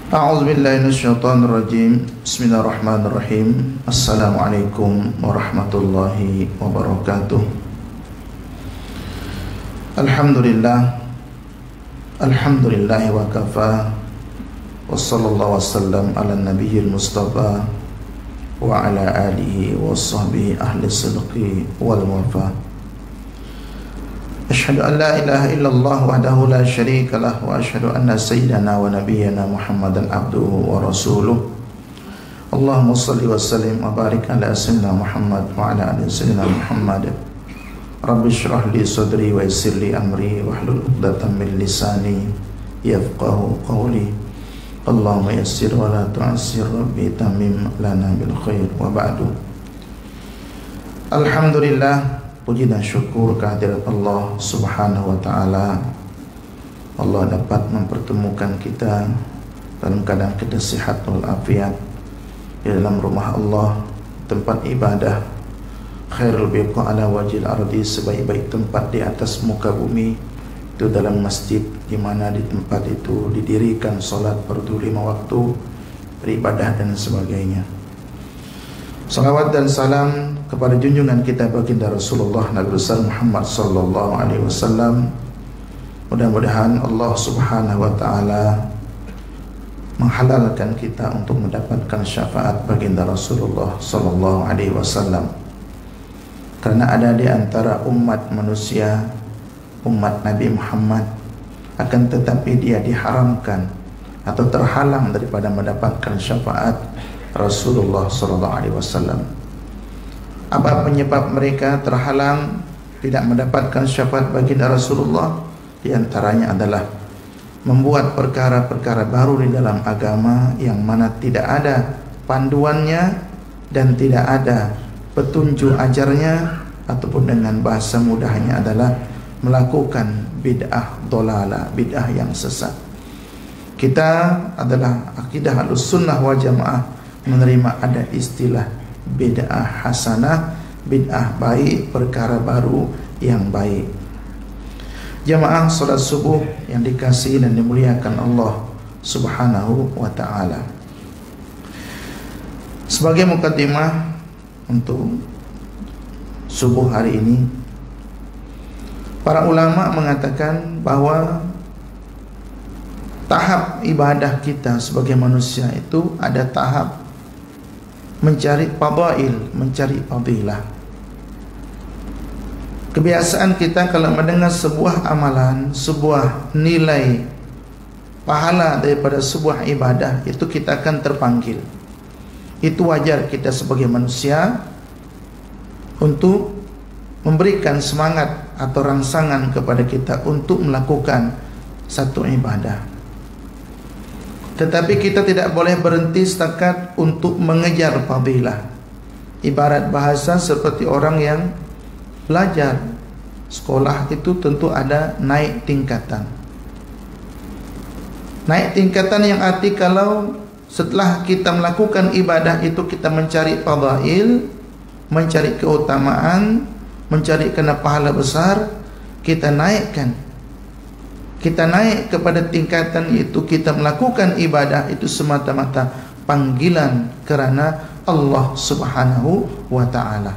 A'udzu billahi minasyaitonir rajim. Bismillahirrahmanirrahim. Assalamualaikum warahmatullahi wabarakatuh. Alhamdulillah wa kafa. Wassallallahu wasallam ala nabiyyil mustafa wa ala alihi wa sahbihi ahli sidqi wal wafa. Asyhadu an la ilaha illallah wahdahu la syarika lah wa asyhadu anna sayyidana wa nabiyyana Muhammadan abduhu wa rasuluh. Allahumma shalli wa sallim wa barik ala sayyidina Muhammad wa ala ali sayyidina Muhammad. Rabbi shrah li sadri wa yassir li amri wahlul 'uqdatam min lisani yafqahu qawli. Allahumma yassir wa la tu'assir, rabbi tamim lana bil khair wa ba'du. Alhamdulillah, puji dan syukur kehadirat Allah Subhanahu wa ta'ala. Allah dapat mempertemukan kita dalam keadaan kita sihat walafiat di dalam rumah Allah, tempat ibadah, khairul biqa ala wajil ardi, sebaik-baik tempat di atas muka bumi, itu dalam masjid, di mana di tempat itu didirikan salat fardu 5 waktu, beribadah dan sebagainya. Salawat dan salam kepada junjungan kita baginda Rasulullah Nabi besar Muhammad sallallahu alaihi wasallam. Mudah-mudahan Allah Subhanahu wa taala menghalalkan kita untuk mendapatkan syafaat baginda Rasulullah sallallahu alaihi wasallam. Karena ada di antara umat manusia, umat Nabi Muhammad, akan tetapi dia diharamkan atau terhalang daripada mendapatkan syafaat Rasulullah sallallahu alaihi wasallam. Apa penyebab mereka terhalang tidak mendapatkan syafaat baginda Rasulullah? Di antaranya adalah membuat perkara-perkara baru di dalam agama yang mana tidak ada panduannya dan tidak ada petunjuk ajarnya, ataupun dengan bahasa mudahnya adalah melakukan bid'ah dolalah, bid'ah yang sesat. Kita adalah akidah Ahlussunnah wal Jamaah menerima ada istilah bid'ah hasanah, bid'ah baik, perkara baru yang baik. Jamaah salat subuh yang dikasihi dan dimuliakan Allah Subhanahu wa ta'ala, sebagai mukaddimah untuk subuh hari ini, para ulama mengatakan bahwa tahap ibadah kita sebagai manusia itu ada tahap mencari fadail, mencari fadilah. Kebiasaan kita kalau mendengar sebuah amalan, sebuah nilai pahala daripada sebuah ibadah, itu kita akan terpanggil. Itu wajar kita sebagai manusia untuk memberikan semangat atau rangsangan kepada kita untuk melakukan satu ibadah. Tetapi kita tidak boleh berhenti setakat untuk mengejar fadilah. Ibarat bahasa seperti orang yang belajar. Sekolah itu tentu ada naik tingkatan. Naik tingkatan yang arti kalau setelah kita melakukan ibadah itu kita mencari fadail, mencari keutamaan, mencari kena pahala besar, kita naikkan. Kita naik kepada tingkatan itu, kita melakukan ibadah itu semata-mata panggilan kerana Allah Subhanahu wa ta'ala.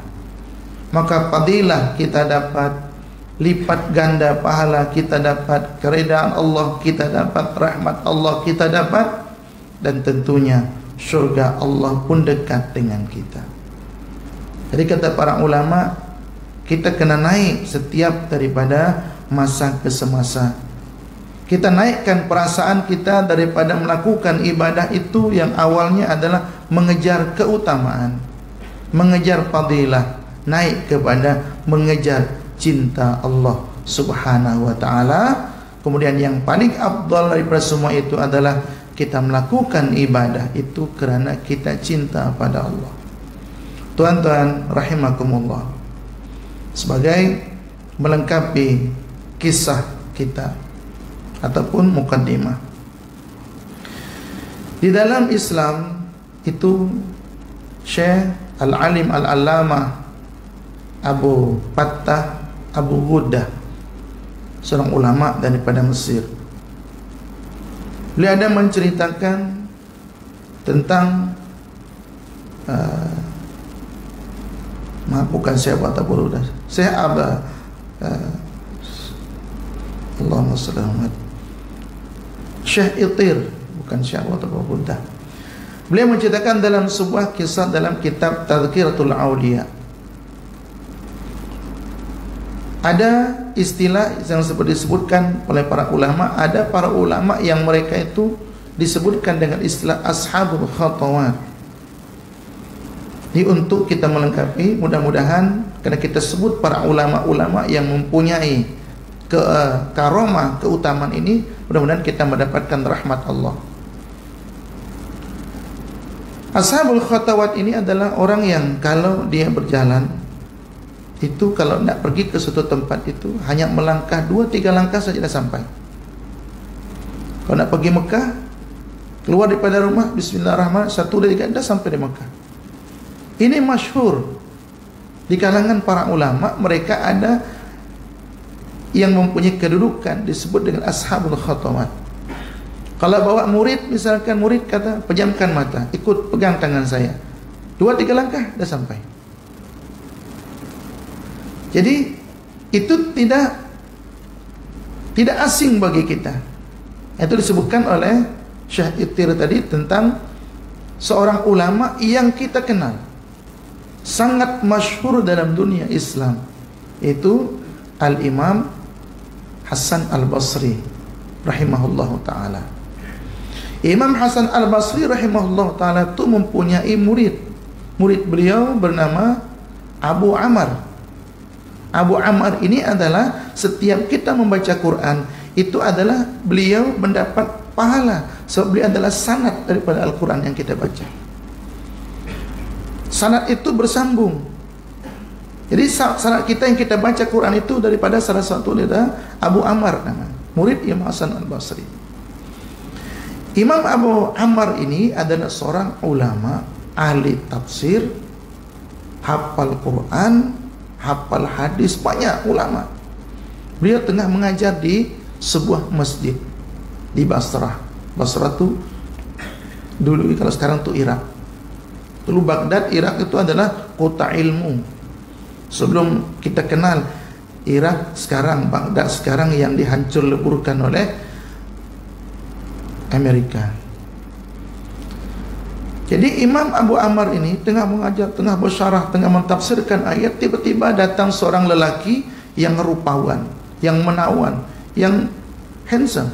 Maka fadilah kita dapat, lipat ganda pahala kita dapat, keredaan Allah kita dapat, rahmat Allah kita dapat, dan tentunya syurga Allah pun dekat dengan kita. Jadi kata para ulama, kita kena naik setiap daripada masa ke semasa. Kita naikkan perasaan kita daripada melakukan ibadah itu yang awalnya adalah mengejar keutamaan, mengejar fadilah, naik kepada mengejar cinta Allah Subhanahu wa ta'ala. Kemudian yang paling afdal daripada semua itu adalah kita melakukan ibadah itu kerana kita cinta pada Allah. Tuan-tuan rahimakumullah, sebagai melengkapi kisah kita ataupun mukaddimah, di dalam Islam itu Syekh Al-Alim Al-Allamah Abu Fattah Abu Ghuddah, seorang ulama daripada Mesir, beliau ada menceritakan tentang bukan Syekh Abu Burdah, Syekh Allahumma salli ala Muhammad, Syekh Itir, bukan Syekh Abu Burdah. Beliau menceritakan dalam sebuah kisah dalam kitab Tazkiratul Auliya, ada istilah yang seperti disebutkan oleh para ulama. Ada para ulama yang mereka itu disebutkan dengan istilah ashabul khatawat. Ini untuk kita melengkapi, mudah-mudahan karena kita sebut para ulama-ulama yang mempunyai karomah, keutamaan ini, mudah-mudahan kita mendapatkan rahmat Allah. Ashabul khatawat ini adalah orang yang kalau dia berjalan itu, kalau nak pergi ke suatu tempat itu hanya melangkah 2-3 langkah saja dah sampai. Kalau nak pergi Mekah, keluar daripada rumah, bismillahirrahmanirrahim, 1-2-3 dah sampai di Mekah. Ini masyhur di kalangan para ulama. Mereka ada yang mempunyai kedudukan disebut dengan ashabul khatawat. Kalau bawa murid, misalkan murid kata pejamkan mata, ikut pegang tangan saya, 2-3 langkah dah sampai. Jadi itu tidak asing bagi kita. Itu disebutkan oleh Syekh Itir tadi tentang seorang ulama yang kita kenal, sangat masyhur dalam dunia Islam, itu Al-Imam Hasan Al-Basri rahimahullahu ta'ala. Imam Hasan Al-Basri rahimahullahu ta'ala itu mempunyai murid. Murid beliau bernama Abu Amr. Abu Amr ini adalah setiap kita membaca Quran, itu adalah beliau mendapat pahala, sebab beliau adalah sanad daripada Al-Quran yang kita baca. Sanad itu bersambung. Jadi sanad kita yang kita baca Quran itu daripada salah satu adalah Abu Amr namanya, murid Imam Hasan Al-Basri. Imam Abu Amr ini adalah seorang ulama, ahli tafsir, hafal Quran, hafal hadis, banyak ulama. Beliau tengah mengajar di sebuah masjid di Basrah. Basrah tu dulu, kalau sekarang tu Irak. Dulu Baghdad, Irak itu adalah kota ilmu. Sebelum kita kenal Irak sekarang, Baghdad sekarang yang dihancur leburkan oleh Amerika. Jadi Imam Abu Amr ini tengah mengajar, tengah bersyarah, tengah mentafsirkan ayat, tiba-tiba datang seorang lelaki yang rupawan, yang menawan, yang handsome.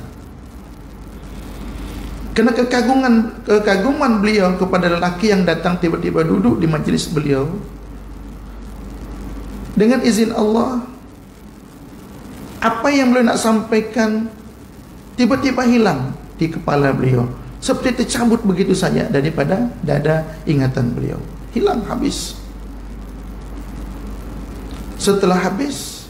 Kerana kekaguman beliau kepada lelaki yang datang tiba-tiba duduk di majlis beliau, dengan izin Allah, apa yang beliau nak sampaikan tiba-tiba hilang di kepala beliau, seperti tercabut begitu saja daripada dada ingatan beliau. Hilang, habis. Setelah habis,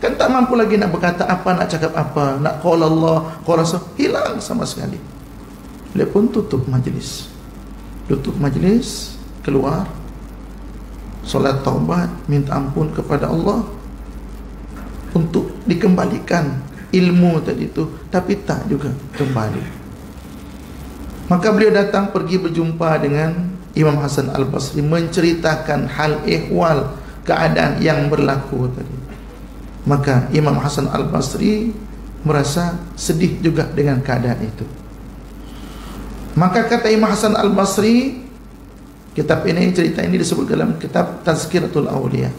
kan tak mampu lagi nak berkata apa, nak cakap apa, nak qala Allah, qala Rasul, hilang sama sekali. Dia pun tutup majlis. Keluar, solat taubat, minta ampun kepada Allah untuk dikembalikan ilmu tadi itu, tapi tak juga kembali. Maka beliau datang pergi berjumpa dengan Imam Hasan Al-Basri, menceritakan hal ehwal keadaan yang berlaku tadi. Maka Imam Hasan Al-Basri merasa sedih juga dengan keadaan itu. Maka kata Imam Hasan Al-Basri, kitab ini, cerita ini disebut dalam kitab Tazkiratul Auliya.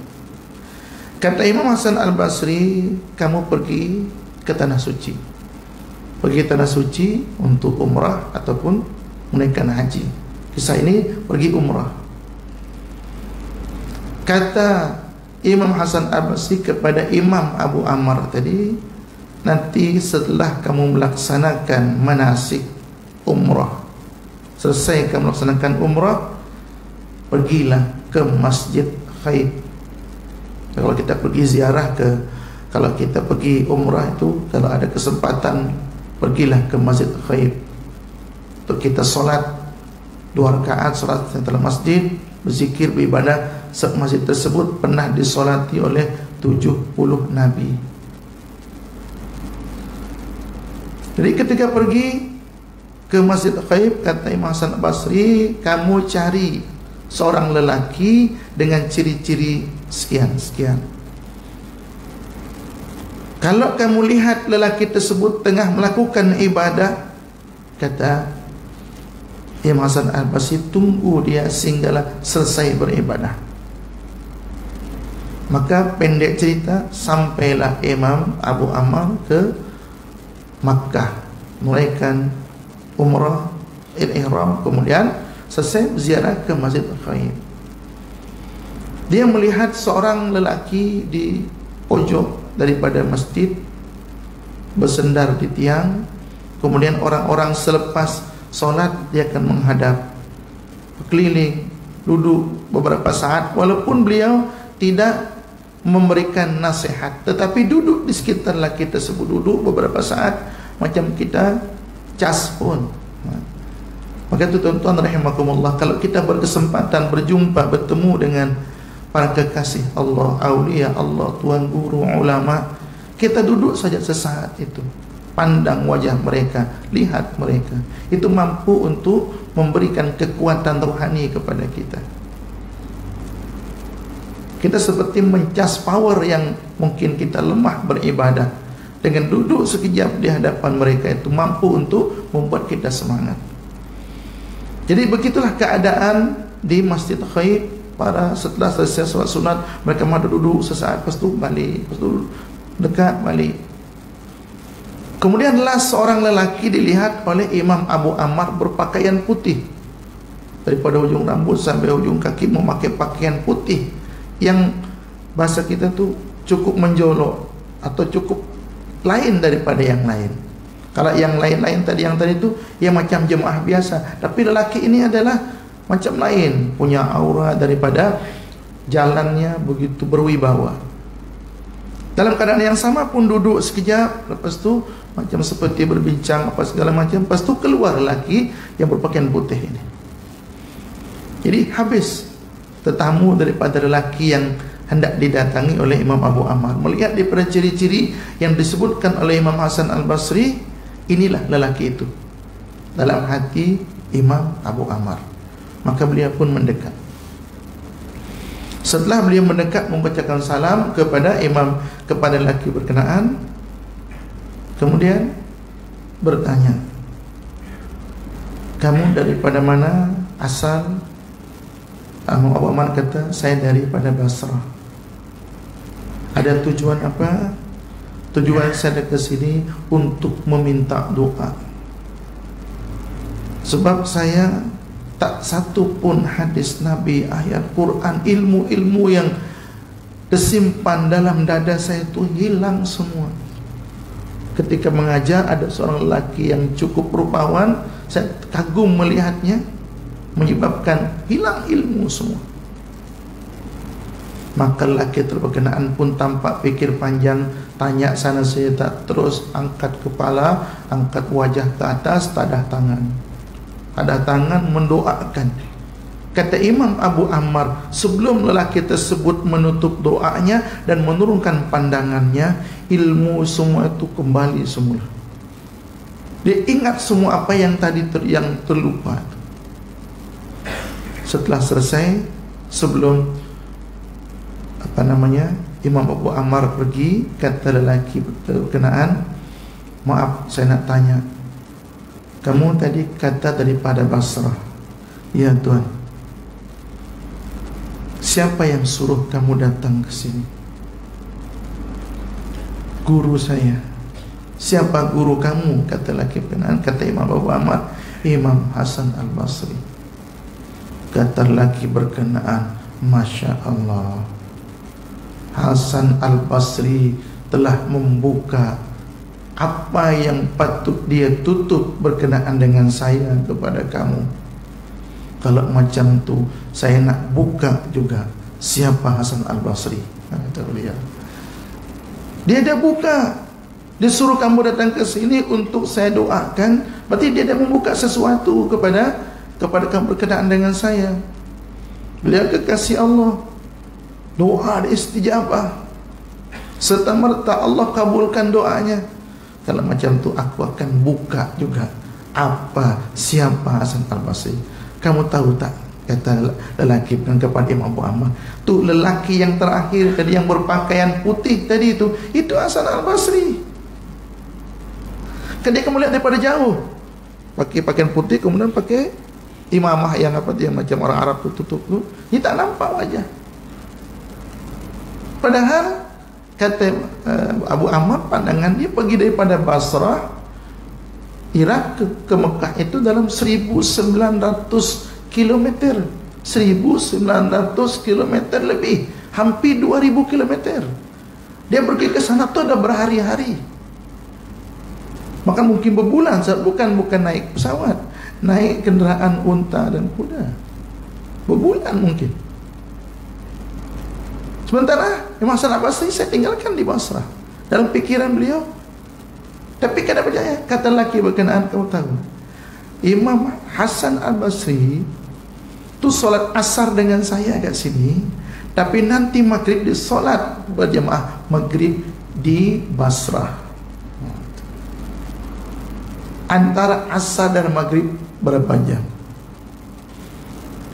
Kata Imam Hasan Al-Basri, kamu pergi ke Tanah Suci. Pergi Tanah Suci untuk umrah ataupun menunaikan haji. Kisah ini pergi umrah. Kata Imam Hasan Al-Basri kepada Imam Abu Amr tadi, nanti setelah kamu melaksanakan manasik umrah, selesai kamu melaksanakan umrah, pergilah ke Masjid Khaif. Kalau kita pergi ziarah kalau kita pergi umrah itu, kalau ada kesempatan, pergilah ke Masjid Khaif untuk kita solat 2 rakaat, solat dalam masjid, berzikir, beribadah. Masjid tersebut pernah disolati oleh 70 Nabi. Jadi ketika pergi, ke Masjid Khaif, kata Imam Hasan Al-Basri, kamu cari seorang lelaki dengan ciri-ciri sekian-sekian. Kalau kamu lihat lelaki tersebut tengah melakukan ibadah, kata Imam Hasan Al-Basri, tunggu dia sehinggalah selesai beribadah. Maka pendek cerita, sampailah Imam Abu Ammar ke Makkah, menunaikan umrah ihram, kemudian selesai ziarah ke Masjid Khaif. Dia melihat seorang lelaki di pojok daripada masjid bersendar di tiang. Kemudian orang-orang selepas solat dia akan menghadap, berkeliling, duduk beberapa saat, walaupun beliau tidak memberikan nasihat, tetapi duduk di sekitar lelaki tersebut, duduk beberapa saat macam kita cas pun. Maka itu tuan-tuan rahimakumullah, kalau kita berkesempatan berjumpa, bertemu dengan para kekasih Allah, aulia Allah, tuan guru, ulama, kita duduk saja sesaat itu, pandang wajah mereka, lihat mereka, itu mampu untuk memberikan kekuatan rohani kepada kita. Kita seperti mencas power yang mungkin kita lemah beribadah. Dengan duduk sekejap di hadapan mereka, itu mampu untuk membuat kita semangat. Jadi begitulah keadaan di Masjid Khaif. Para setelah selesai solat sunat, mereka mahu duduk sesaat, lepas itu balik, lepas itu dekat balik. Kemudianlah seorang lelaki dilihat oleh Imam Abu Ammar berpakaian putih, daripada ujung rambut sampai ujung kaki memakai pakaian putih yang bahasa kita tu cukup menjolok atau cukup lain daripada yang lain. Kalau yang lain-lain tadi, yang tadi itu ya macam jemaah biasa, tapi lelaki ini adalah macam lain, punya aura daripada jalannya begitu berwibawa. Dalam keadaan yang sama pun duduk sekejap, lepas tu macam seperti berbincang apa segala macam, lepas tu keluar lelaki yang berpakaian putih ini. Jadi habis tetamu daripada lelaki yang hendak didatangi oleh Imam Abu Ammar. Melihat daripada ciri-ciri yang disebutkan oleh Imam Hasan Al-Basri, inilah lelaki itu dalam hati Imam Abu Ammar. Maka beliau pun mendekat. Setelah beliau mendekat membacakan salam kepada kepada lelaki berkenaan, kemudian bertanya, kamu daripada mana asal? Imam Abu Ammar kata, saya daripada Basrah. Ada tujuan apa? Tujuan saya ke sini untuk meminta doa. Sebab saya tak satu pun hadis Nabi, ayat Quran, ilmu-ilmu yang tersimpan dalam dada saya itu hilang semua. Ketika mengajar ada seorang lelaki yang cukup rupawan, saya kagum melihatnya, menyebabkan hilang ilmu semua. Maka lelaki terberkenaan pun tampak fikir panjang, tanya sana saya tak, terus angkat kepala, angkat wajah ke atas, tadah tangan. Tadah tangan mendoakan. Kata Imam Abu Ammar, sebelum lelaki tersebut menutup doanya dan menurunkan pandangannya, ilmu semua itu kembali semula. Dia ingat semua apa yang tadi yang terlupa. Setelah selesai, sebelum Imam Abu Ammar pergi, kata lelaki berkenaan, maaf saya nak tanya, kamu tadi kata daripada Basrah. Ya Tuan. Siapa yang suruh kamu datang ke sini? Guru saya. Siapa guru kamu? Kata lelaki berkenaan. Kata Imam Abu Ammar, Imam Hasan Al-Basri. Kata lelaki berkenaan, Masya Allah, Hasan Al-Basri telah membuka apa yang patut dia tutup berkenaan dengan saya kepada kamu. Kalau macam tu, saya nak buka juga siapa Hasan Al-Basri. Kata beliau, dia dah buka. Dia suruh kamu datang ke sini untuk saya doakan, berarti dia dah membuka sesuatu kepada kamu berkenaan dengan saya. Beliau kekasih Allah, doa istijabah, serta-merta Allah kabulkan doanya. Kalau macam tu, aku akan buka juga Siapa Hasan al-Basri? Kamu tahu tak? Kata lelaki kepada Imam Abu Ammar, tu lelaki yang terakhir tadi yang berpakaian putih tadi itu Hasan al-Basri. Kan dia kamu lihat daripada jauh, pakai pakaian putih, kemudian pakai imamah yang macam orang Arab tutup tu, dia tak nampak wajah. Padahal kata Abu Ammar, pandangan dia pergi daripada Basrah Irak ke Mekah itu dalam 1900 km, 1900 km lebih, hampir 2000 km. Dia pergi ke sana tu ada berhari-hari, maka mungkin berbulan, bukan naik pesawat, naik kenderaan unta dan kuda, berbulan mungkin. Sementara Imam Hasan al-Basri saya tinggalkan di Basrah. Dalam pikiran beliau, tapi kada percaya. Kata lelaki berkenaan, kau tahu Imam Hasan al-Basri tu solat asar dengan saya kat sini, tapi nanti maghrib di solat berjamaah maghrib di Basrah. Antara asar dan maghrib berapa jam?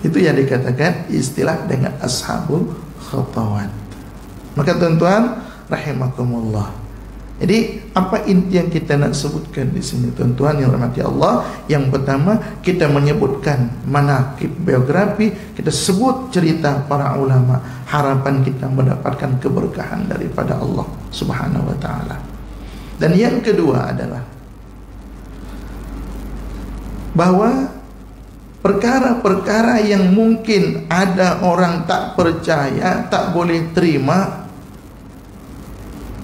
Itu yang dikatakan istilah dengan ashabul khatawat. Maka tuan-tuan rahimakumullah, jadi apa inti yang kita nak sebutkan di sini tuan-tuan yang rahmati Allah? Yang pertama, kita menyebutkan manaqib biografi, kita sebut cerita para ulama, harapan kita mendapatkan keberkahan daripada Allah Subhanahu wa taala. Dan yang kedua adalah bahwa perkara-perkara yang mungkin ada orang tak percaya, tak boleh terima,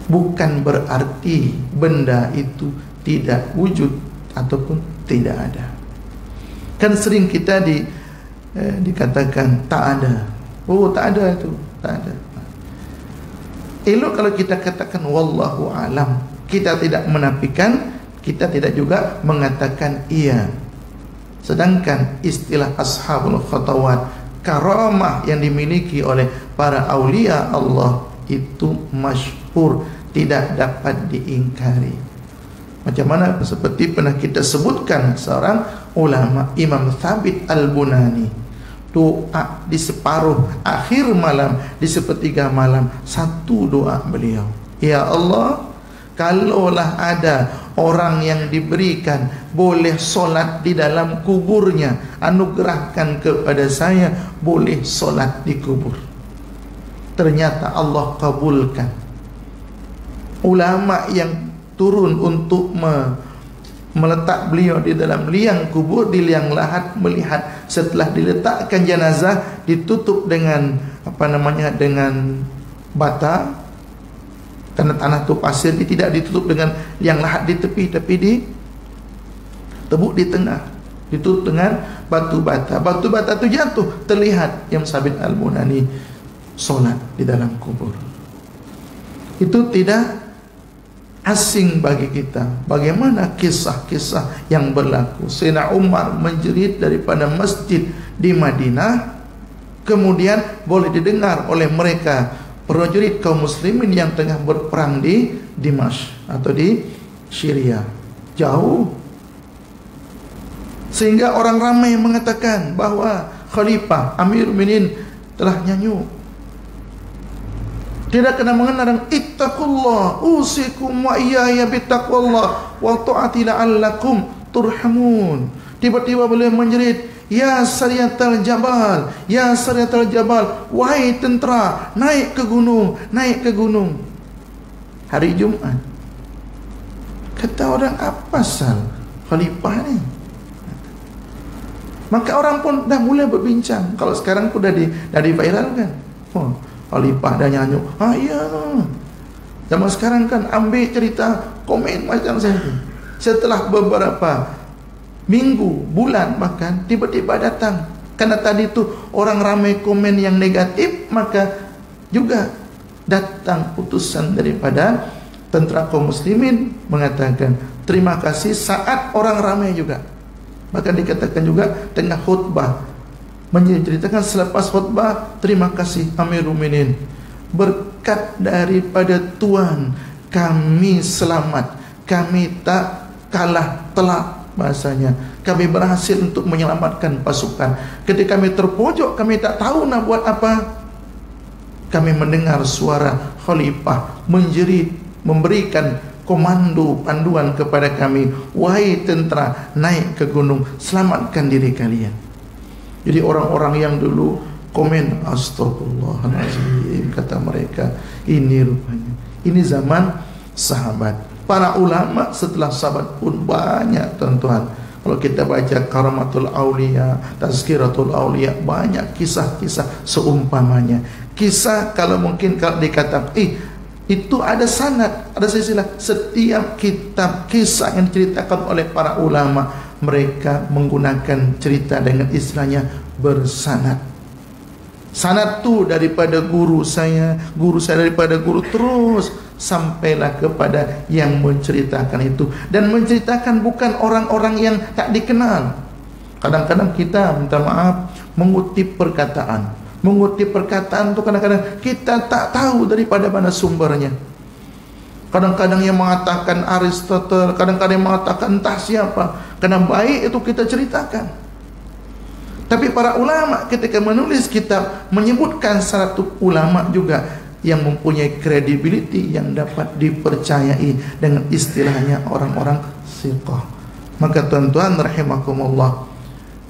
bukan berarti benda itu tidak wujud ataupun tidak ada. Kan sering kita dikatakan tak ada. Oh, tak ada itu, tak ada. Elok kalau kita katakan wallahu alam. Kita tidak menafikan, kita tidak juga mengatakan iya. Sedangkan istilah ashabul khatawat, karamah yang dimiliki oleh para aulia Allah itu masyhur, tidak dapat diingkari. Macam mana seperti pernah kita sebutkan seorang ulama, Imam Thabit Al-Bunani, doa di separuh akhir malam, di sepertiga malam, satu doa beliau, ya Allah, kalaulah ada orang yang diberikan boleh solat di dalam kuburnya, anugerahkan kepada saya boleh solat di kubur. Ternyata Allah kabulkan. Ulama yang turun untuk meletak beliau di dalam liang kubur, di liang lahat, melihat setelah diletakkan jenazah ditutup dengan dengan bata, karena tanah tu pasir, dia tidak ditutup dengan liang lahat di tepi, tapi ditebuk di tengah, ditutup dengan batu bata. Batu bata tu jatuh, terlihat Imam Thabit Al-Bunani solat di dalam kubur. Itu tidak asing bagi kita. Bagaimana kisah-kisah yang berlaku. Sayyidina Umar menjerit daripada masjid di Madinah, kemudian boleh didengar oleh mereka prajurit kaum muslimin yang tengah berperang di Dimashq atau di Syria, jauh, sehingga orang ramai mengatakan bahawa Khalifah Amirul Mukminin telah nyanyuk. Tidak kena mengenal ittaqullah usikum wa iyaya bittaqwallah wa ta'ati la'allakum turhamun. Tiba-tiba beliau menjerit, ya Sariyatal Jabal, ya Sariyatal Jabal, wahai tentera, naik ke gunung, naik ke gunung. Hari Jumaat. Kata orang, apa sal khalifah ni? Maka orang pun dah mulai berbincang. Kalau sekarang pun dah diviralkan. Oh, khalifah dah nyanyuk. Ya. Zaman sekarang kan ambil cerita, komen macam saya. Setelah beberapa minggu, bulan bahkan, tiba-tiba datang. Karena tadi tu orang ramai komen yang negatif, maka juga datang putusan daripada tentera kaum muslimin mengatakan terima kasih saat orang ramai juga. Bahkan dikatakan juga tengah khutbah, menceritakan selepas khutbah, terima kasih Amirul Mukminin, berkat daripada Tuhan kami selamat, kami tak kalah telak bahasanya. Kami berhasil untuk menyelamatkan pasukan. Ketika kami terpojok, kami tak tahu nak buat apa. Kami mendengar suara khalifah menjerit, memberikan komando panduan kepada kami, wahai tentera, naik ke gunung, selamatkan diri kalian. Jadi orang-orang yang dulu komen, astagfirullahaladzim, kata mereka, ini rupanya, ini zaman sahabat. Para ulama setelah sahabat pun banyak, tuan-tuan. Kalau kita baca Karamatul Aulia, Tazkiratul Aulia, banyak kisah-kisah seumpamanya. Kisah kalau mungkin kalau dikatakan itu ada sanad, ada silsilah. Setiap kitab kisah yang diceritakan oleh para ulama, mereka menggunakan cerita dengan istilahnya bersanad. Sanad tu daripada guru saya daripada guru, terus sampailah kepada yang menceritakan itu. Dan menceritakan bukan orang-orang yang tak dikenal. Kadang-kadang kita minta maaf mengutip perkataan. Mengutip perkataan tu kadang-kadang kita tak tahu daripada mana sumbernya. Kadang-kadang yang mengatakan Aristotle, kadang-kadang yang mengatakan entah siapa. Karena baik itu kita ceritakan. Tapi para ulama ketika menulis kitab menyebutkan satu ulama juga yang mempunyai credibility, yang dapat dipercayai, dengan istilahnya orang-orang siqah. Maka tuan-tuan rahimakumullah,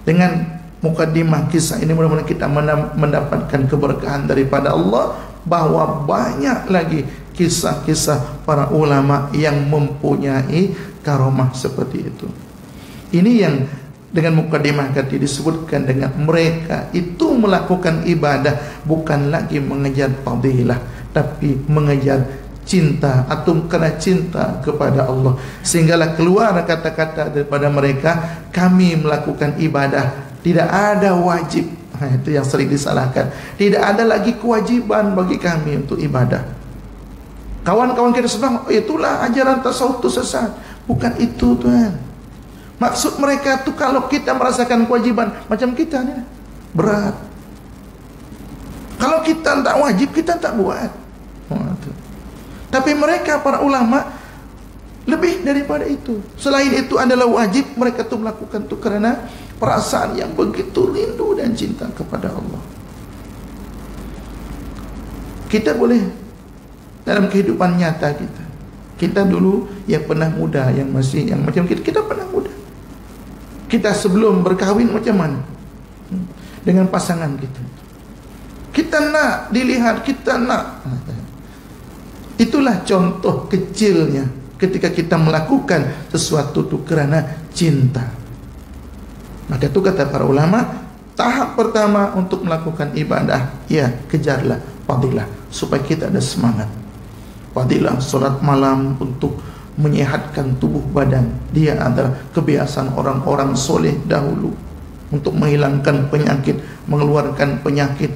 dengan mukaddimah kisah ini mudah-mudahan kita mendapatkan keberkahan daripada Allah, bahwa banyak lagi kisah-kisah para ulama yang mempunyai karomah seperti itu. Ini yang dengan mukaddimah tadi disebutkan, dengan mereka itu melakukan ibadah bukan lagi mengejar fadilah, tapi mengejar cinta atau kerana cinta kepada Allah. Sehinggalah keluar kata-kata daripada mereka, kami melakukan ibadah, tidak ada wajib. Itu yang sering disalahkan. Tidak ada lagi kewajiban bagi kami untuk ibadah. Kawan-kawan kita sedang, itulah ajaran tasawuf itu sesat. Bukan itu, tuan. Maksud mereka tu kalau kita merasakan kewajiban macam kita ni, berat. Kalau kita tak wajib, kita tak buat. Tapi mereka para ulama lebih daripada itu. Selain itu adalah wajib, mereka tu melakukan tu kerana perasaan yang begitu rindu dan cinta kepada Allah. Kita boleh dalam kehidupan nyata kita dulu yang pernah muda, yang masih yang macam kita pernah muda. Kita sebelum berkahwin macam mana dengan pasangan kita? Kita nak dilihat, kita nak. Itulah contoh kecilnya ketika kita melakukan sesuatu itu kerana cinta. Maka itu kata para ulama, tahap pertama untuk melakukan ibadah, ya kejarlah fadilah supaya kita ada semangat. Fadilah solat malam untuk menyehatkan tubuh badan. Dia adalah kebiasaan orang-orang soleh dahulu untuk menghilangkan penyakit, mengeluarkan penyakit.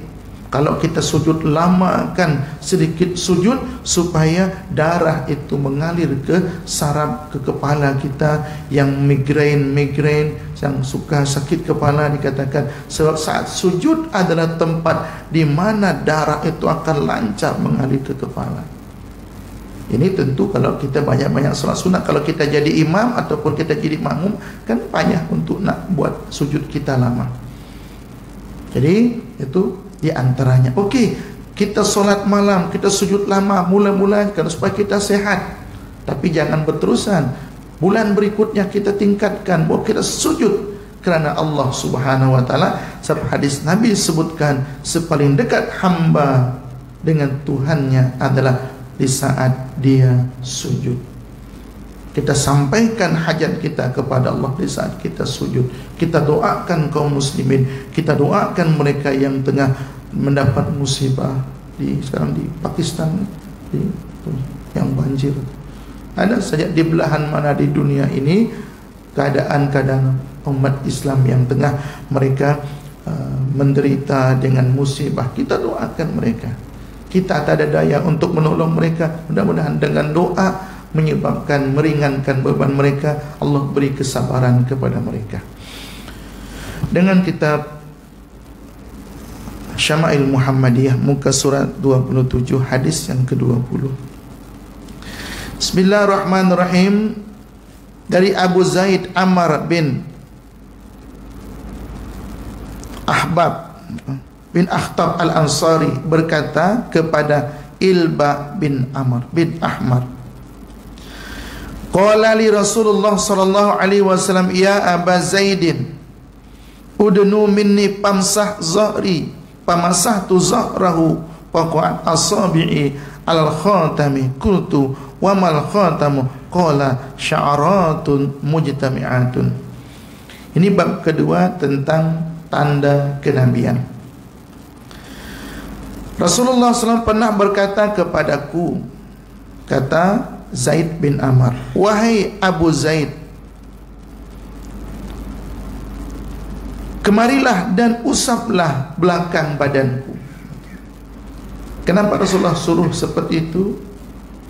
Kalau kita sujud, lamakan sedikit sujud supaya darah itu mengalir ke saraf, ke kepala kita. Yang migrain, yang suka sakit kepala, dikatakan sebab saat sujud adalah tempat di mana darah itu akan lancar mengalir ke kepala. Ini tentu kalau kita banyak-banyak salat sunat. Kalau kita jadi imam ataupun kita jadi makmum, kan payah untuk nak buat sujud kita lama. Jadi itu di antaranya. Okey, kita solat malam, kita sujud lama mula-mula kan supaya kita sehat. Tapi jangan berterusan. Bulan berikutnya kita tingkatkan bahawa kita sujud kerana Allah Subhanahu wa taala. Sebab hadis Nabi sebutkan, sepaling dekat hamba dengan Tuhannya adalah di saat dia sujud. Kita sampaikan hajat kita kepada Allah di saat kita sujud. Kita doakan kaum muslimin, kita doakan mereka yang tengah mendapat musibah sekarang di Pakistan, yang banjir. Ada saja di belahan mana di dunia ini keadaan umat Islam yang tengah mereka menderita dengan musibah. Kita doakan mereka. Kita tak ada daya untuk menolong mereka. Mudah-mudahan dengan doa menyebabkan, meringankan beban mereka. Allah beri kesabaran kepada mereka. Dengan kitab Syama'il Muhammadiyah, muka surat 27, hadis yang ke-20. Bismillahirrahmanirrahim. dari Abu Zaid Ammar bin Akhtab Al-Ansari berkata kepada Ilba bin Amr bin Ahmar, qala li Rasulullah sallallahu alaihi wasallam, ya Aba Zaidin, udnu minni pamsah zahri, pamasahtu zahrahu waqa'at asabi'i al-khatami, qultu wa mal khatamu, qala sya'aratun mujtami'atun. Ini bab kedua tentang tanda kenabian. Rasulullah SAW pernah berkata kepadaku, kata Zaid bin Amr, wahai Abu Zaid, kemarilah dan usaplah belakang badanku. Kenapa Rasulullah suruh seperti itu?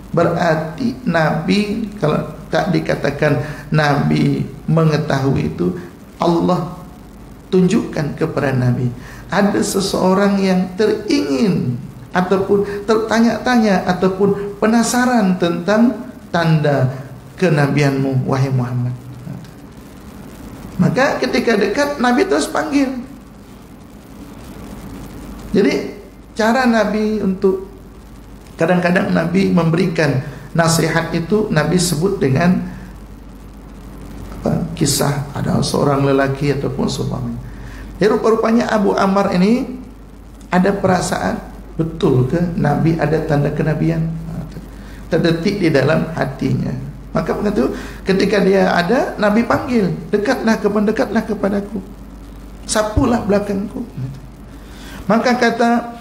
Berarti Nabi, kalau tak dikatakan Nabi mengetahui itu, Allah tunjukkan kepada Nabi, ada seseorang yang teringin ataupun tertanya-tanya ataupun penasaran tentang tanda kenabianmu, wahai Muhammad. Maka ketika dekat, Nabi terus panggil. Jadi cara Nabi untuk, kadang-kadang Nabi memberikan nasihat itu, Nabi sebut dengan kisah ada seorang lelaki ataupun seumpamanya. Jadi rupa-rupanya Abu Ammar ini ada perasaan, betul ke Nabi ada tanda kenabian? Terdetik di dalam hatinya. Maka begitu, ketika dia ada, Nabi panggil, dekatlah kepadaku, sapulah belakangku. Maka kata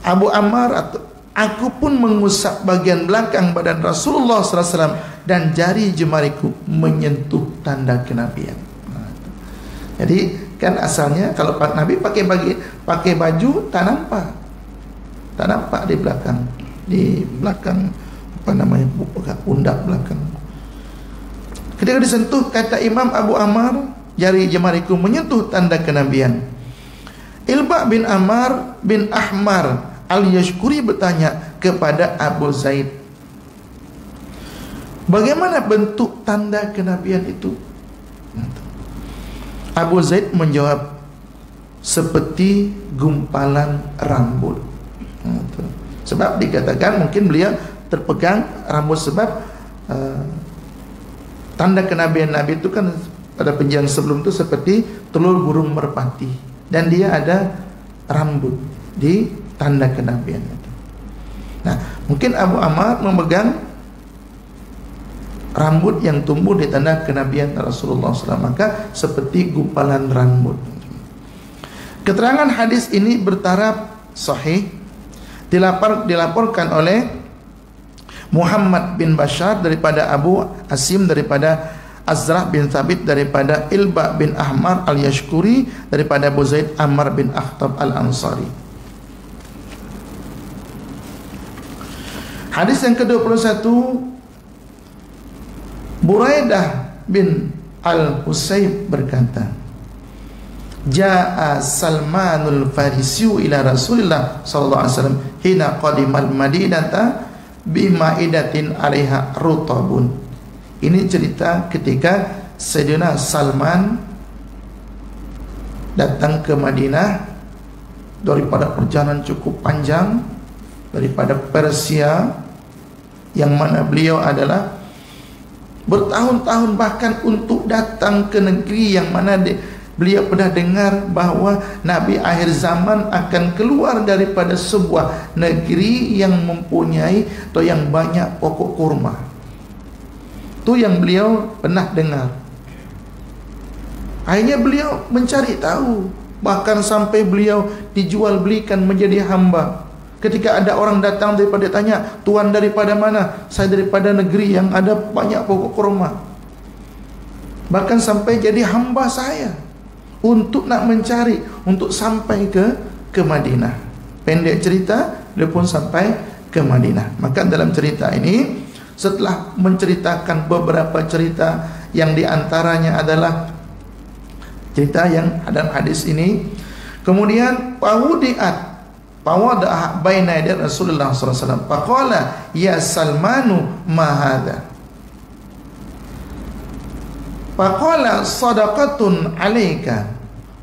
Abu Ammar, aku pun mengusap bagian belakang badan Rasulullah SAW dan jari jemariku menyentuh tanda kenabian. Jadi kan asalnya kalau Nabi pakai baju tak nampak di belakang apa namanya, pundak belakang. Ketika disentuh, kata Imam Abu Ammar, jari jemariku menyentuh tanda kenabian. Ilba bin Ammar bin Ahmar Al-Yashkuri bertanya kepada Abu Zaid, bagaimana bentuk tanda kenabian itu? Abu Zaid menjawab, seperti gumpalan rambut. Sebab dikatakan mungkin beliau terpegang rambut, sebab tanda kenabian Nabi itu kan pada penjelasan sebelum itu seperti telur burung merpati, dan dia ada rambut di tanda kenabian itu. Nah, mungkin Abu Ammar memegang rambut yang tumbuh di tanda kenabian Rasulullah SAW, maka seperti gumpalan rambut. Keterangan hadis ini bertaraf sahih, dilaporkan oleh Muhammad bin Bashar daripada Abu Asim, daripada Azrah bin Thabit, daripada Ilba bin Ahmar Al-Yashkuri, daripada Abu Zaid Ammar bin Akhtab Al-Ansari. Hadis yang ke-21, Buraidah bin Al-Husayb berkata, Ja'a Salmanul Farisiyu ila Rasulillah sallallahu alaihi wasallam hina qadimal Madinata bimaidatin 'alaiha rutabun. Ini cerita ketika Sayyidina Salman datang ke Madinah daripada perjalanan cukup panjang daripada Persia, yang mana beliau adalah bertahun-tahun bahkan untuk datang ke negeri yang mana beliau pernah dengar bahawa Nabi akhir zaman akan keluar daripada sebuah negeri yang mempunyai atau yang banyak pokok kurma. Itu yang beliau pernah dengar. Akhirnya beliau mencari tahu, bahkan sampai beliau dijual belikan menjadi hamba. Ketika ada orang datang daripada tanya, tuan daripada mana? Saya daripada negeri yang ada banyak pokok kurma. Bahkan sampai jadi hamba saya untuk nak mencari, untuk sampai ke Madinah. Pendek cerita, dia pun sampai ke Madinah. Maka dalam cerita ini, setelah menceritakan beberapa cerita yang diantaranya adalah cerita yang dalam hadis ini, kemudian Fawada'a baina yaday Rasulullah sallallahu alaihi wasallam. Faqala ya Salmanu ma hadha. Faqala sadaqatun alaika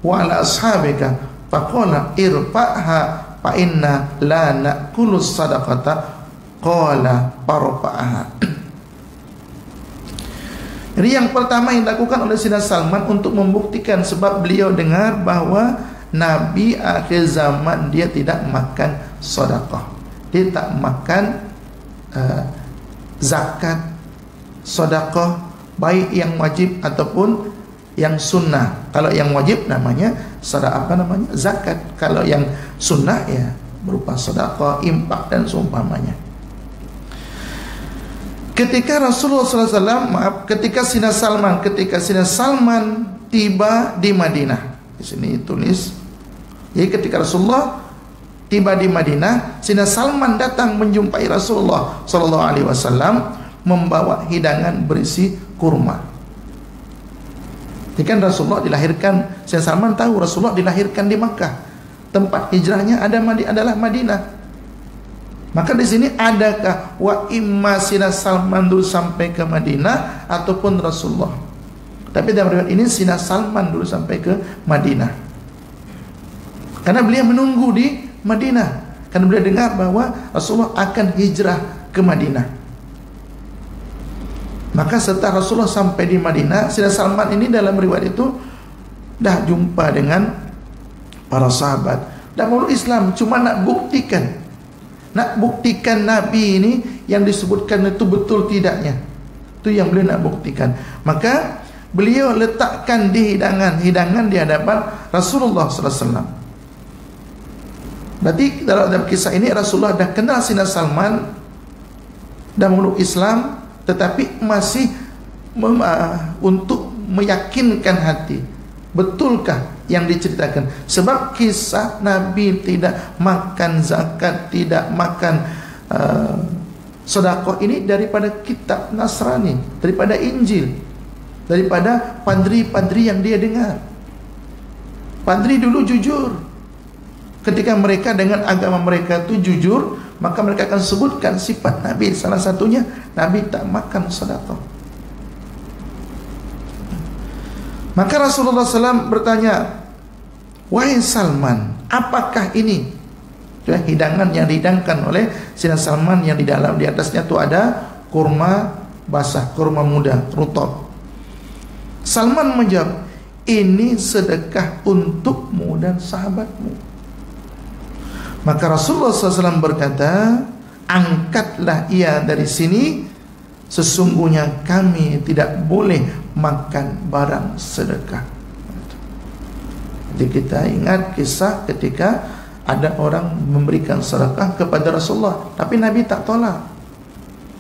wa ala ashabika. Faqala irfa'ha fa inna la na'kulu sadaqata. Qala farfa'ha. Jadi yang pertama yang dilakukan oleh Sayyidina Salman untuk membuktikan, sebab beliau dengar bahwa Nabi akhir zaman dia tidak makan sedekah, dia tak makan zakat, sedekah, baik yang wajib ataupun yang sunnah. Kalau yang wajib namanya sedekah, zakat. Kalau yang sunnah ya berupa sedekah, infak dan seumpamanya. Ketika Rasulullah SAW, ketika Sayyidina Salman tiba di Madinah, di sini tulis. Jadi ketika Rasulullah tiba di Madinah, Sayyidina Salman datang menjumpai Rasulullah SAW membawa hidangan berisi kurma. Jadi kan Rasulullah dilahirkan, Sayyidina Salman tahu Rasulullah dilahirkan di Makkah, tempat hijrahnya adalah Madinah. Maka di sini adakah wa imma Sayyidina Salman dulu sampai ke Madinah ataupun Rasulullah? Tapi dalam riwayat ini Sayyidina Salman dulu sampai ke Madinah. Karena beliau menunggu di Madinah, karena beliau dengar bahwa Rasulullah akan hijrah ke Madinah. Maka setelah Rasulullah sampai di Madinah, Sayyidina Salman ini dalam riwayat itu dah jumpa dengan para sahabat, dah meluk Islam, cuma nak buktikan Nabi ini yang disebutkan itu betul tidaknya. Itu yang beliau nak buktikan. Maka beliau letakkan di hidangan di hadapan Rasulullah SAW. Berarti dalam kisah ini Rasulullah dah kenal Sayyidina Salman, dah meluk Islam, tetapi masih untuk meyakinkan hati, betulkah yang diceritakan? Sebab kisah Nabi tidak makan zakat, tidak makan sedekah ini daripada kitab Nasrani, daripada Injil, daripada padri-padri yang dia dengar. Padri dulu jujur. Ketika mereka dengan agama mereka itu jujur, maka mereka akan sebutkan sifat Nabi. Salah satunya Nabi tak makan sedekah. Maka Rasulullah SAW bertanya, wahai Salman, apakah ini? Itu hidangan yang dihidangkan oleh Sayyidina Salman, yang di atasnya itu ada kurma basah, kurma muda, rutab. Salman menjawab, ini sedekah untukmu dan sahabatmu. Maka Rasulullah SAW berkata, angkatlah ia dari sini, sesungguhnya kami tidak boleh makan barang sedekah. Jadi kita ingat kisah ketika ada orang memberikan sedekah kepada Rasulullah, tapi Nabi tak tolak.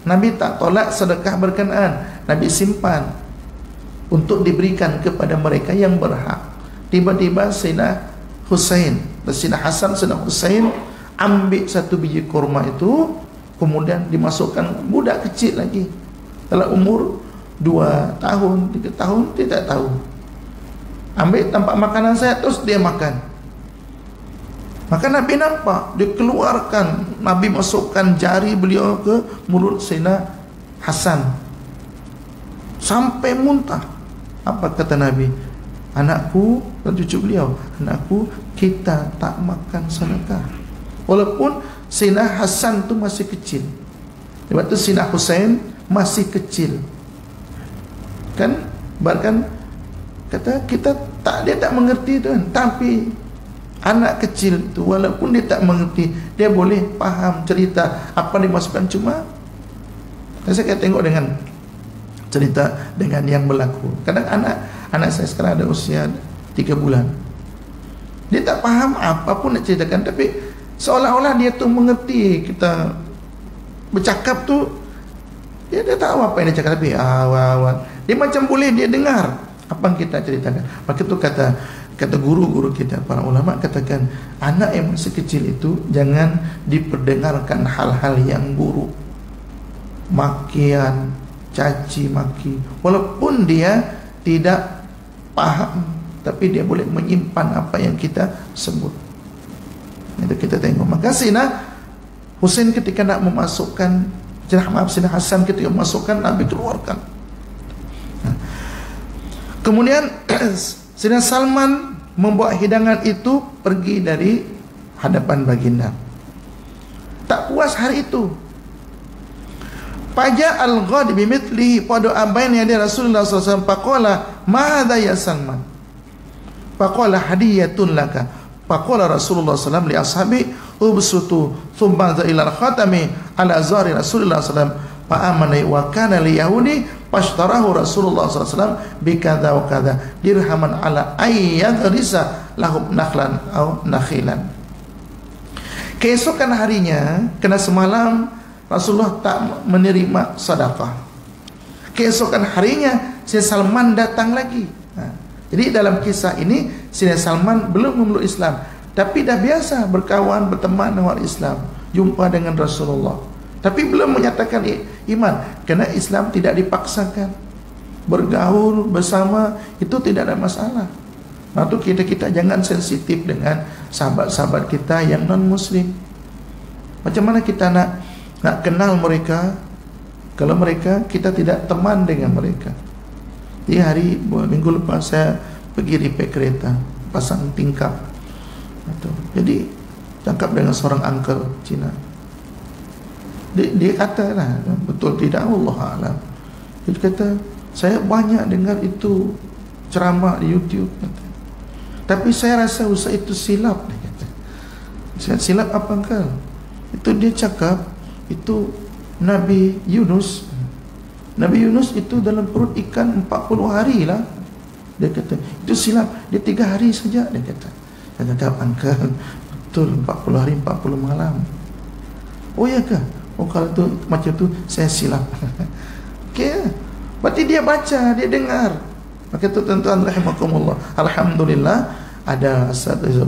Nabi tak tolak sedekah berkenaan, Nabi simpan untuk diberikan kepada mereka yang berhak. Tiba-tiba Sayyidina Husain, Sayyidina Hasan, Sayyidina Husain ambil satu biji kurma itu, kemudian dimasukkan budak kecil lagi dalam umur 2 tahun, 3 tahun, tidak tahu. Ambil tampak makanan saya, terus dia makan. Maka Nabi nampak, dikeluarkan, Nabi masukkan jari beliau ke mulut Sayyidina Hasan sampai muntah. Apa kata Nabi? Anakku, dan cucu beliau, anakku, kita tak makan sedekah. Walaupun Sayyidina Hasan tu masih kecil, waktu Sayyidina Husain masih kecil, kan? Bahkan kata kita tak, dia tak mengerti tuan. Tapi anak kecil tu walaupun dia tak mengerti, dia boleh faham cerita apa dimasukkan. Cuma saya tengok dengan cerita dengan yang berlaku. Kadang anak saya sekarang ada usia 3 bulan, dia tak faham apapun nak ceritakan, tapi seolah-olah dia tu mengerti. Kita bercakap tu, dia tahu apa yang dia cakap, tapi dia macam boleh dia dengar apa yang kita ceritakan. Maka itu kata guru-guru kita, para ulama katakan, anak yang masih kecil itu jangan diperdengarkan hal-hal yang buruk, makian, caci maki, walaupun dia tidak paham, tapi dia boleh menyimpan apa yang kita sebut. Itu kita tengok. Maka Sayyidina Husain ketika nak memasukkan, Sayyidina Hasan ketika memasukkan, Nabi keluarkan. Kemudian Sayyidina Salman membawa hidangan itu pergi dari hadapan baginda. Tak puas hari itu, Faja al-ghad bimithlihi, pada abain ya Rasulullah SAW. Faqala ma hadha ya Salman? Faqala hadiyatun laka. Faqala Rasulullah SAW li ashabi ubsutu thumma ila al-khatami ala zari Rasulullah SAW fa amana wa kana li yahudi fashtarahu Rasulullah SAW bi kadza wa kadza dirhaman ala ayyadrisa lahum nakhlan au nakhilan. Keesokan harinya, kena semalam Rasulullah tak menerima sedekah. Keesokan harinya Sayyidina Salman datang lagi. Jadi dalam kisah ini Sayyidina Salman belum memeluk Islam, tapi dah biasa berkawan, berteman dengan Islam, jumpa dengan Rasulullah, tapi belum menyatakan iman. Kerana Islam tidak dipaksakan, bergaul bersama itu tidak ada masalah. Maka kita jangan sensitif dengan sahabat-sahabat kita yang non muslim. Macam mana kita nak kenal mereka kalau mereka kita tidak teman dengan mereka? Di hari minggu lepas saya pergi repair kereta, pasang tingkap. Jadi cakap dengan seorang uncle Cina. Dia kata lah, betul tidak Allah alam. Dia kata, saya banyak dengar itu ceramah di YouTube, kata. Tapi saya rasa usaha itu silap, dia kata. Saya silap apa uncle? Itu dia cakap itu Nabi Yunus itu dalam perut ikan 40 hari lah. Dia kata itu silap, dia 3 hari saja, dia kata. Saya kata uncle, betul 40 hari 40 malam. Oh ya ke? Oh kalau tu macam tu saya silap. Okey. Berarti dia baca, dia dengar. Maka tu tuan-tuan rahimakumullah, alhamdulillah ada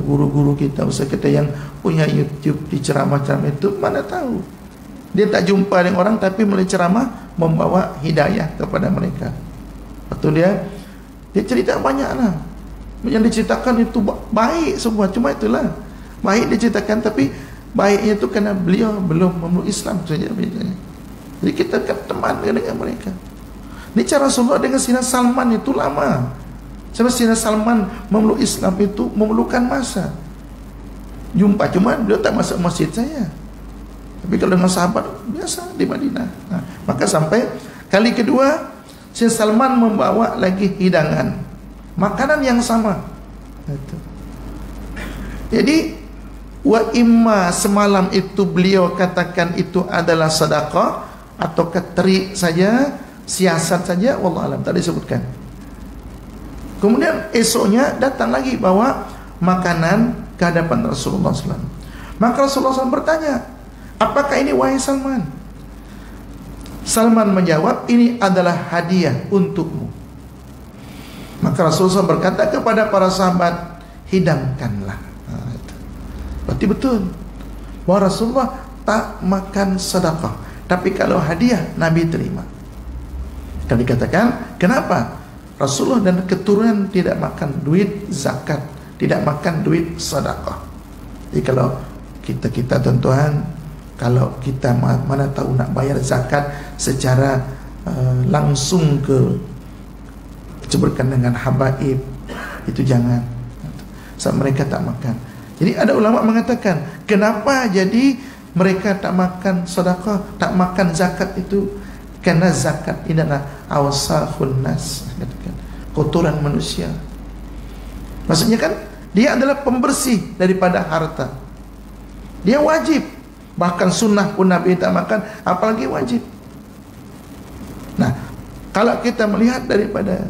guru-guru kita, ustaz kita yang punya YouTube di ceramah-ceramah itu, mana tahu dia tak jumpa dengan orang tapi melalui ceramah membawa hidayah kepada mereka. Betul dia cerita banyaklah. Yang diceritakan itu baik semua, cuma itulah baik diceritakan, tapi baiknya itu kerana beliau belum memeluk Islam saja. Jadi kita teman dengan mereka. Ini cara Rasulullah dengan Sayyidina Salman itu lama. Sebab Sayyidina Salman memeluk Islam itu memerlukan masa. Jumpa, cuma beliau tak masuk masjid saya. Tapi kalau dengan sahabat biasa di Madinah. Maka sampai kali kedua Sayyidina Salman membawa lagi hidangan, makanan yang sama. Jadi wa imma semalam itu beliau katakan itu adalah sedekah atau ketrik saja, siasat saja, wallahu alam, tak disebutkan. Kemudian esoknya datang lagi bawa makanan ke hadapan Rasulullah SAW. Maka Rasulullah SAW bertanya, apakah ini wahai Salman? Salman menjawab, ini adalah hadiah untukmu. Maka Rasulullah SAW berkata kepada para sahabat, hidangkanlah. Berarti betul bahwa Rasulullah tak makan sedekah, tapi kalau hadiah Nabi terima. Kan dikatakan, kenapa Rasulullah dan keturunan tidak makan duit zakat, tidak makan duit sedekah. Jadi kalau kita tuan-tuan, kalau kita mana tahu nak bayar zakat secara langsung ke ceburkan dengan habaib, itu jangan. Sebab mereka tak makan. Jadi ada ulama mengatakan, kenapa jadi mereka tak makan sedekah, tak makan zakat itu? Karena zakat ini adalah awsahun nas, kotoran manusia. Maksudnya kan dia adalah pembersih daripada harta. Dia wajib. Bahkan sunnah pun Nabi tak makan, apalagi wajib. Nah, kalau kita melihat daripada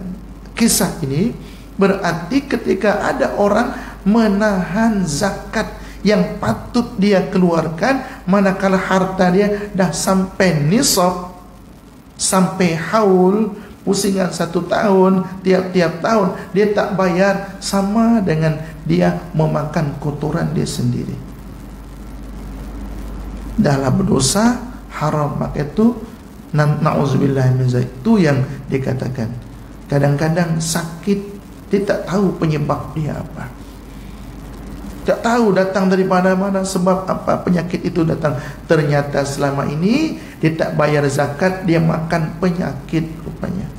kisah ini, berarti ketika ada orang menahan zakat yang patut dia keluarkan, manakala harta dia dah sampai nisab, sampai haul, pusingan 1 tahun, tiap-tiap tahun dia tak bayar, sama dengan dia memakan kotoran dia sendiri. Dahlah berdosa haram. Maka itu na'udzubillah min zalik, itu yang dikatakan. Kadang-kadang sakit dia tak tahu penyebab dia apa, tak tahu datang daripada mana, sebab apa penyakit itu datang. Ternyata selama ini dia tak bayar zakat, dia makan penyakit rupanya.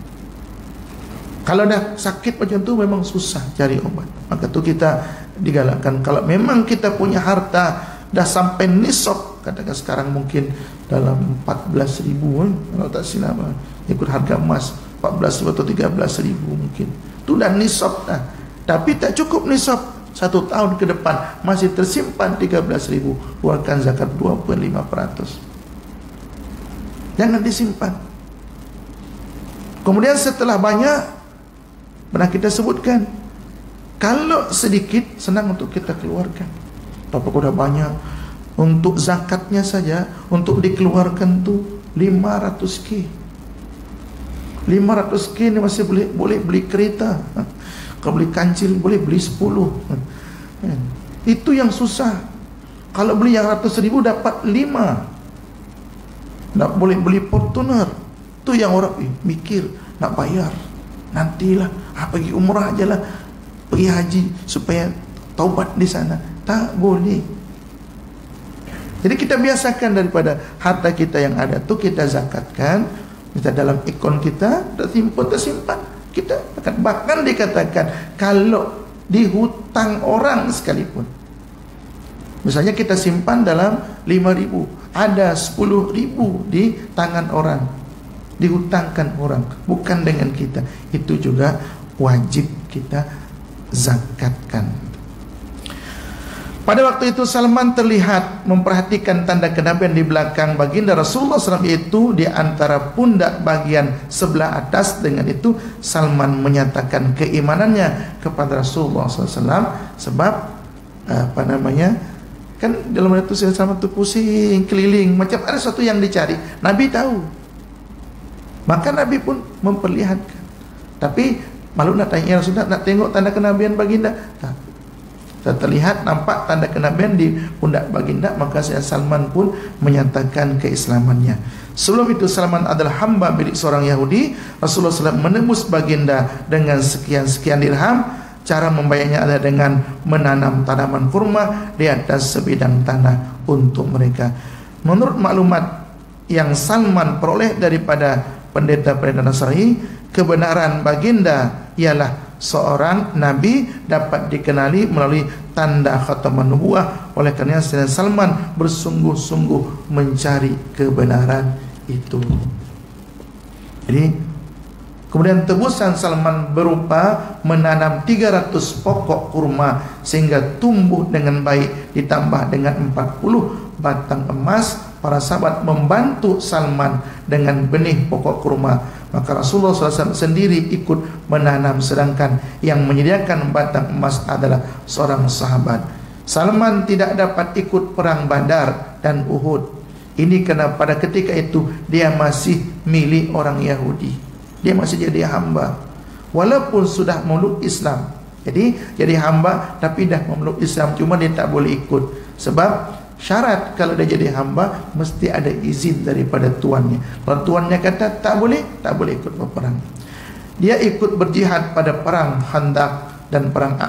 Kalau dah sakit macam tu memang susah cari obat. Maka tu kita digalakkan, kalau memang kita punya harta dah sampai nisab, katakan sekarang mungkin dalam 14.000 kalau tak silap, ikut harga emas 14.000 atau 13.000 mungkin. Itu dah nisab dah. Tapi tak cukup nisab, 1 tahun ke depan masih tersimpan 13.000, keluarkan zakat 25%. Jangan disimpan. Kemudian setelah banyak, pernah kita sebutkan, kalau sedikit senang untuk kita keluarkan. Tapi kalau dah banyak, untuk zakatnya saja untuk dikeluarkan tu 500k. 500k ni masih boleh beli kereta. Kalau beli kancil boleh beli 10. Itu yang susah. Kalau beli yang 100.000 dapat 5. Tak boleh beli Fortuner. Tu yang orang mikir nak bayar. Nantilah, pergi umrah aja lah, pergi haji supaya taubat di sana. Tak boleh. Jadi kita biasakan daripada harta kita yang ada tu kita zakatkan. Kita dalam akun kita tersimpan. Kita bahkan dikatakan kalau dihutang orang sekalipun, misalnya kita simpan dalam 5.000, ada 10.000 di tangan orang, dihutangkan orang, bukan dengan kita, itu juga wajib kita zakatkan. Pada waktu itu Salman terlihat memperhatikan tanda kenabian di belakang baginda Rasulullah SAW, yaitu di antara pundak bagian sebelah atas. Dengan itu Salman menyatakan keimanannya kepada Rasulullah SAW. Sebab kan dalam itu Salman itu pusing keliling, macam ada sesuatu yang dicari. Nabi tahu, maka Nabi pun memperlihatkan. Tapi malu nak tanya, Rasulullah nak tengok tanda kenabian baginda? Tak. Terlihat nampak tanda kenabian di pundak baginda, maka Salman pun menyatakan keislamannya. Sebelum itu Salman adalah hamba milik seorang Yahudi. Rasulullah SAW menembus baginda dengan sekian-sekian dirham. Cara membayarnya adalah dengan menanam tanaman kurma di atas sebidang tanah untuk mereka. Menurut maklumat yang Salman peroleh daripada pendeta-pendeta Nasrani, kebenaran baginda ialah seorang nabi dapat dikenali melalui tanda khataman nubuwah. Oleh kerana Salman bersungguh-sungguh mencari kebenaran itu. Jadi kemudian tebusan Salman berupa menanam 300 pokok kurma sehingga tumbuh dengan baik, ditambah dengan 40 batang emas. Para sahabat membantu Salman dengan benih pokok kurma. Maka Rasulullah SAW sendiri ikut menanam, sedangkan yang menyediakan batang emas adalah seorang sahabat. Salman tidak dapat ikut perang Badar dan Uhud. Ini kerana pada ketika itu dia masih milik orang Yahudi. Dia masih jadi hamba, walaupun sudah memeluk Islam. Jadi hamba tapi dah memeluk Islam, cuma dia tak boleh ikut. Sebab syarat kalau dia jadi hamba mesti ada izin daripada tuannya. Kalau tuannya kata tak boleh ikut berperang. Dia ikut berjihad pada perang Khandaq dan perang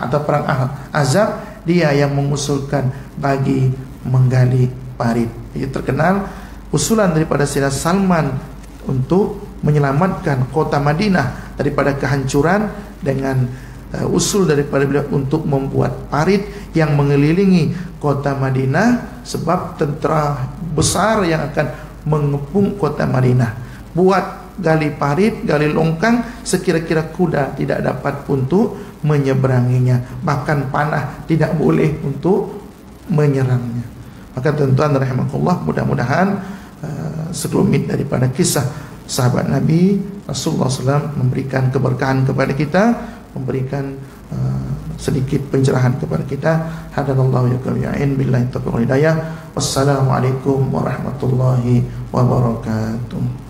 Ahzab. Dia yang mengusulkan bagi menggali parit. Ia terkenal usulan daripada Sayyidina Salman untuk menyelamatkan kota Madinah daripada kehancuran dengan usul daripada beliau untuk membuat parit yang mengelilingi kota Madinah, sebab tentera besar yang akan mengepung kota Madinah. Buat gali parit, gali longkang, sekira-kira kuda tidak dapat untuk menyeberanginya, bahkan panah tidak boleh untuk menyerangnya. Maka tuan-tuan rahimakumullah, mudah-mudahan sekelumit daripada kisah sahabat Nabi Rasulullah SAW memberikan keberkahan kepada kita, memberikan sedikit pencerahan kepada kita. Hadanallahu yaqin billahi taufiq wal hidayah. Wassalamualaikum warahmatullahi wabarakatuh.